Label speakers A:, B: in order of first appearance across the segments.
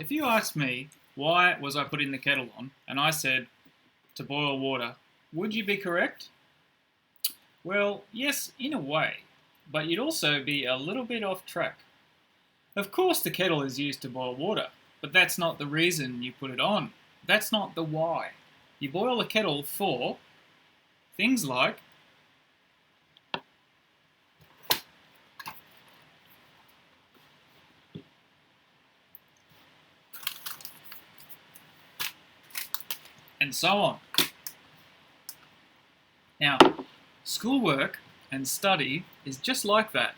A: If you asked me why was I putting the kettle on, and I said to boil water, would you be correct? Well, yes, in a way, but you'd also be a little bit off track. Of course the kettle is used to boil water, but that's not the reason you put it on. That's not the why. You boil a kettle for things like and so on. Now, schoolwork and study is just like that.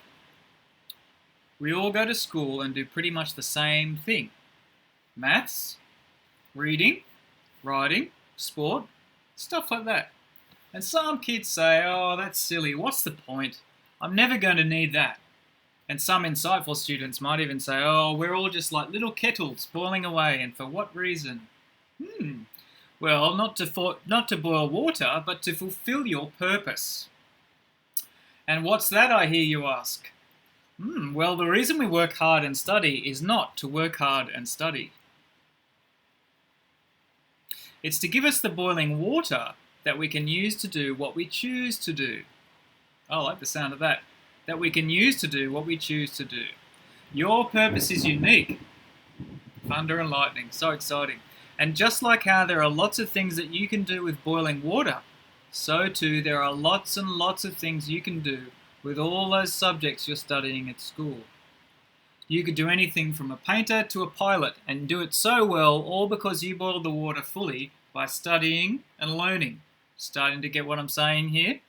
A: We all go to school and do pretty much the same thing. Maths, reading, writing, sport, stuff like that. And some kids say, oh, that's silly, what's the point? I'm never going to need that. And some insightful students might even say, oh, we're all just like little kettles boiling away, and for what reason? Well, not to boil water, but to fulfill your purpose. And what's that, I hear you ask? Well, the reason we work hard and study is not to work hard and study. It's to give us the boiling water that we can use to do what we choose to do. I like the sound of that. That we can use to do what we choose to do. Your purpose is unique. Thunder and lightning, so exciting. And just like how there are lots of things that you can do with boiling water, so too there are lots and lots of things you can do with all those subjects you're studying at school. You could do anything from a painter to a pilot and do it so well, all because you boiled the water fully by studying and learning. Starting to get what I'm saying here?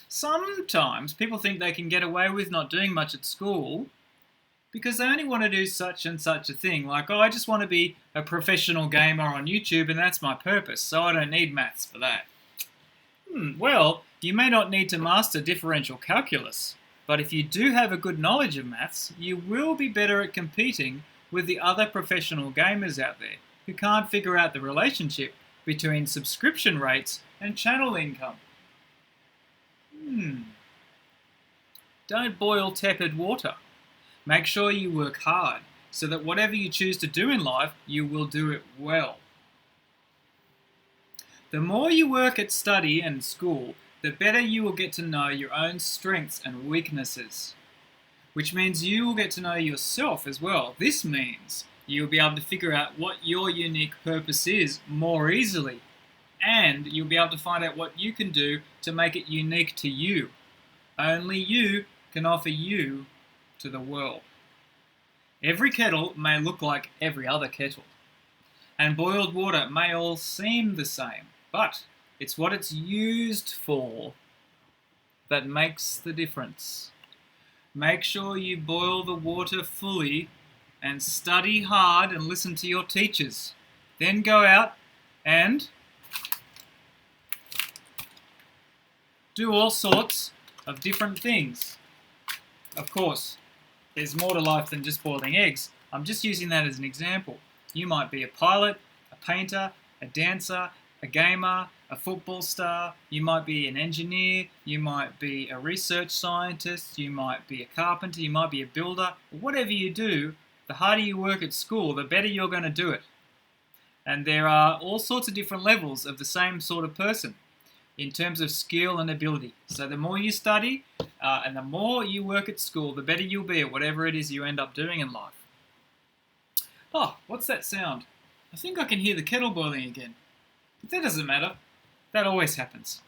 A: Sometimes people think they can get away with not doing much at school because they only want to do such and such a thing, like, oh, I just want to be a professional gamer on YouTube and that's my purpose, so I don't need maths for that. Well, you may not need to master differential calculus, but if you do have a good knowledge of maths, you will be better at competing with the other professional gamers out there who can't figure out the relationship between subscription rates and channel income. Don't boil tepid water. Make sure you work hard so that whatever you choose to do in life, you will do it well. The more you work at study and school, the better you will get to know your own strengths and weaknesses, which means you will get to know yourself as well. This means you'll be able to figure out what your unique purpose is more easily, and you'll be able to find out what you can do to make it unique to you. Only you can offer you to the world. Every kettle may look like every other kettle, and boiled water may all seem the same, but it's what it's used for that makes the difference. Make sure you boil the water fully and study hard and listen to your teachers. Then go out and do all sorts of different things. Of course, there's more to life than just boiling eggs. I'm just using that as an example. You might be a pilot, a painter, a dancer, a gamer, a football star. You might be an engineer. You might be a research scientist. You might be a carpenter. You might be a builder. Whatever you do, the harder you work at school, the better you're going to do it. And there are all sorts of different levels of the same sort of person in terms of skill and ability. So the more you study and the more you work at school, the better you'll be at whatever it is you end up doing in life. Oh, what's that sound? I think I can hear the kettle boiling again. But that doesn't matter. That always happens.